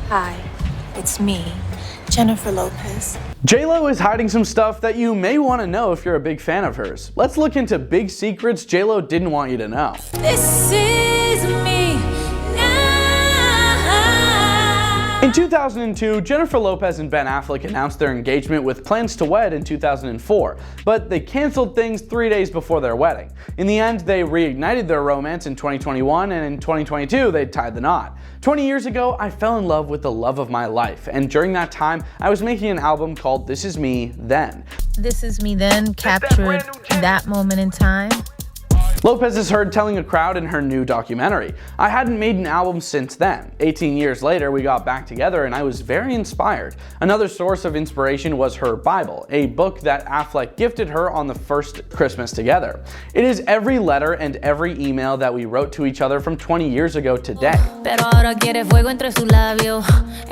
Hi, it's me, Jennifer Lopez. J-Lo is hiding some stuff that you may want to know if you're a big fan of hers. Let's look into big secrets J-Lo didn't want you to know. This is me now. In 2002, Jennifer Lopez and Ben Affleck announced their engagement with plans to wed in 2004, but they canceled things 3 days before their wedding. In the end, they reignited their romance in 2021, and in 2022, they tied the knot. 20 years ago, I fell in love with the love of my life, and during that time, I was making an album called This Is Me Then. This Is Me Then captured that moment in time. Lopez is heard telling a crowd in her new documentary, "I hadn't made an album since then. 18 years later, we got back together and I was very inspired." Another source of inspiration was her Bible, a book that Affleck gifted her on the first Christmas together. It is every letter and every email that we wrote to each other from 20 years ago today.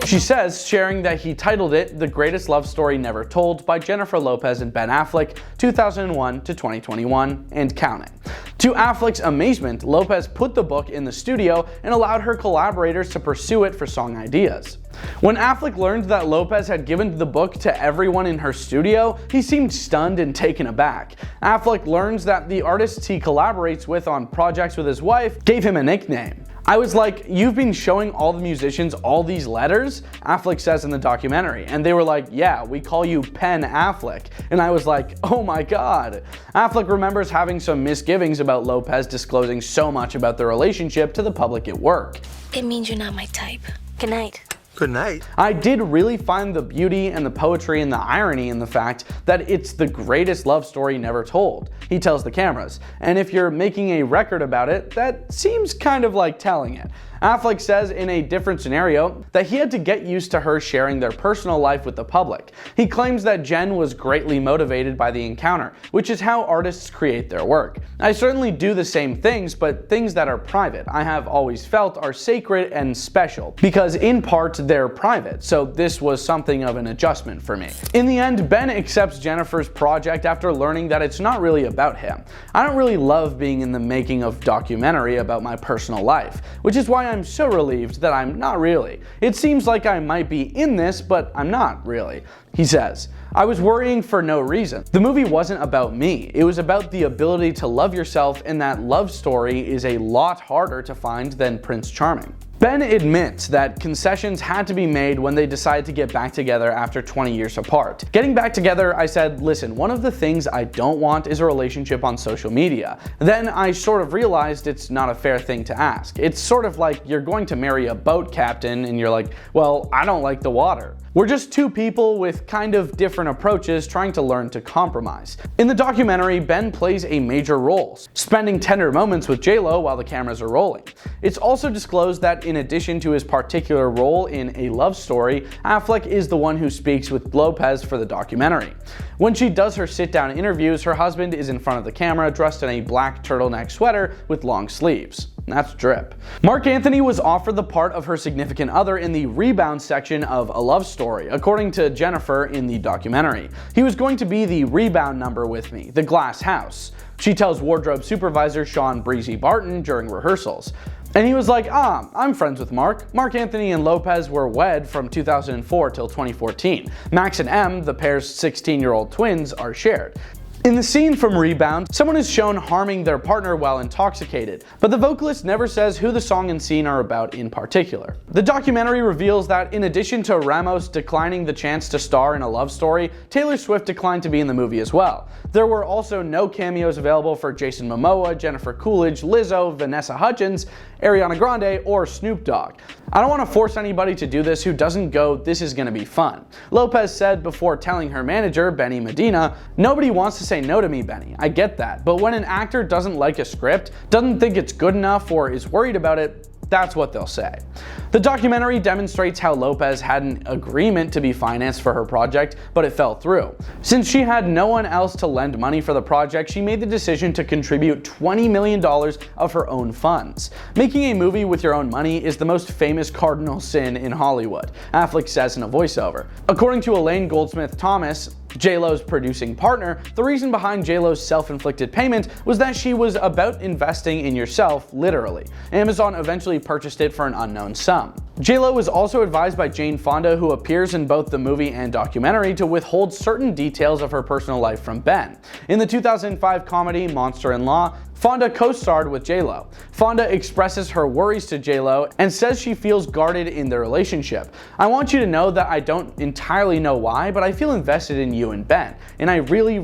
She says, sharing that he titled it The Greatest Love Story Never Told by Jennifer Lopez and Ben Affleck, 2001 to 2021, and counting. To Affleck's amazement, Lopez put the book in the studio and allowed her collaborators to pursue it for song ideas. When Affleck learned that Lopez had given the book to everyone in her studio, he seemed stunned and taken aback. Affleck learns that the artists he collaborates with on projects with his wife gave him a nickname. "I was like, you've been showing all the musicians all these letters?" Affleck says in the documentary. And they were like, "Yeah, we call you Pen Affleck." And I was like, oh my god. Affleck remembers having some misgivings about Lopez disclosing so much about their relationship to the public at work. It means you're not my type. Good night. Good night. I did really find the beauty and the poetry and the irony in the fact that it's the greatest love story never told, he tells the cameras. And if you're making a record about it, that seems kind of like telling it. Affleck says in a different scenario that he had to get used to her sharing their personal life with the public. He claims that Jen was greatly motivated by the encounter, which is how artists create their work. "I certainly do the same things, but things that are private, I have always felt are sacred and special, because in part they're private, so this was something of an adjustment for me." In the end, Ben accepts Jennifer's project after learning that it's not really about him. "I don't really love being in the making of documentary about my personal life, which is why I'm so relieved that I'm not really. It seems like I might be in this, but I'm not really," he says. "I was worrying for no reason. The movie wasn't about me. It was about the ability to love yourself, and that love story is a lot harder to find than Prince Charming." Ben admits that concessions had to be made when they decided to get back together after 20 years apart. "Getting back together, I said, listen, one of the things I don't want is a relationship on social media. Then I sort of realized it's not a fair thing to ask. It's sort of like you're going to marry a boat captain and you're like, well, I don't like the water. We're just two people with kind of different approaches trying to learn to compromise." In the documentary, Ben plays a major role, spending tender moments with J-Lo while the cameras are rolling. It's also disclosed that in addition to his particular role in A Love Story, Affleck is the one who speaks with Lopez for the documentary. When she does her sit-down interviews, her husband is in front of the camera dressed in a black turtleneck sweater with long sleeves. That's drip. Mark Anthony was offered the part of her significant other in the rebound section of A Love Story, according to Jennifer in the documentary. "He was going to be the rebound number with me, the glass house," she tells wardrobe supervisor Sean Breezy Barton during rehearsals. And he was like, I'm friends with Mark. Mark Anthony and Lopez were wed from 2004 till 2014. Max and Em, the pair's 16-year-old twins, are shared. In the scene from Rebound, someone is shown harming their partner while intoxicated, but the vocalist never says who the song and scene are about in particular. The documentary reveals that in addition to Ramos declining the chance to star in A Love Story, Taylor Swift declined to be in the movie as well. There were also no cameos available for Jason Momoa, Jennifer Coolidge, Lizzo, Vanessa Hudgens, Ariana Grande, or Snoop Dogg. "I don't want to force anybody to do this who doesn't go, this is gonna be fun," Lopez said before telling her manager, Benny Medina, "Nobody wants to say no to me, Benny. I get that. But when an actor doesn't like a script, doesn't think it's good enough, or is worried about it, that's what they'll say." The documentary demonstrates how Lopez had an agreement to be financed for her project, but it fell through. Since she had no one else to lend money for the project, she made the decision to contribute $20 million of her own funds. "Making a movie with your own money is the most famous cardinal sin in Hollywood," Affleck says in a voiceover. According to Elaine Goldsmith Thomas, J-Lo's producing partner, the reason behind J-Lo's self-inflicted payment was that she was about investing in yourself, literally. Amazon eventually purchased it for an unknown sum. J-Lo was also advised by Jane Fonda, who appears in both the movie and documentary, to withhold certain details of her personal life from Ben. In the 2005 comedy Monster-in-Law, Fonda co-starred with J-Lo. Fonda expresses her worries to J-Lo and says she feels guarded in their relationship. "I want you to know that I don't entirely know why, but I feel invested in you and Ben, and I really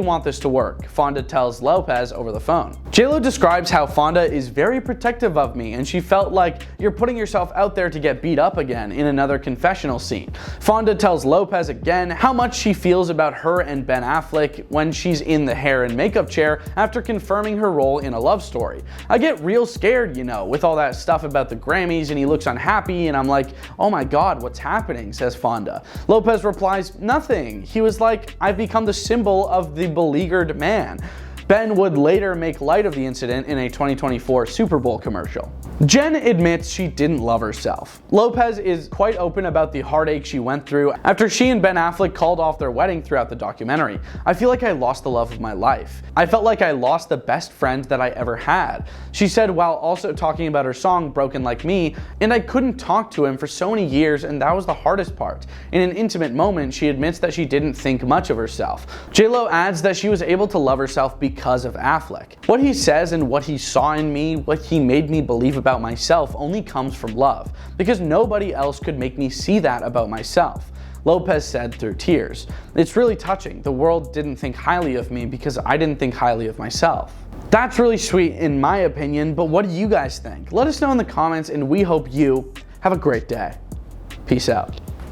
want this to work," Fonda tells Lopez over the phone. J-Lo describes how Fonda is very protective of me, and she felt like you're putting yourself out there to get beat up again in another confessional scene. Fonda tells Lopez again how much she feels about her and Ben Affleck when she's in the hair and makeup chair after confirming her role in A Love Story. "I get real scared, with all that stuff about the Grammys, and he looks unhappy, and I'm like, oh my god, what's happening?" says Fonda. Lopez replies, "Nothing. He was like, I've become the symbol of the beleaguered man." Ben would later make light of the incident in a 2024 Super Bowl commercial. Jen admits she didn't love herself. Lopez is quite open about the heartache she went through after she and Ben Affleck called off their wedding throughout the documentary. "I feel like I lost the love of my life. I felt like I lost the best friend that I ever had," she said, while also talking about her song Broken Like Me, "and I couldn't talk to him for so many years, and that was the hardest part." In an intimate moment, she admits that she didn't think much of herself. J-Lo adds that she was able to love herself because of Affleck. "What he says and what he saw in me, what he made me believe about myself, only comes from love, because nobody else could make me see that about myself," Lopez said through tears. "It's really touching. The world didn't think highly of me because I didn't think highly of myself." That's really sweet in my opinion, but what do you guys think? Let us know in the comments, and we hope you have a great day. Peace out.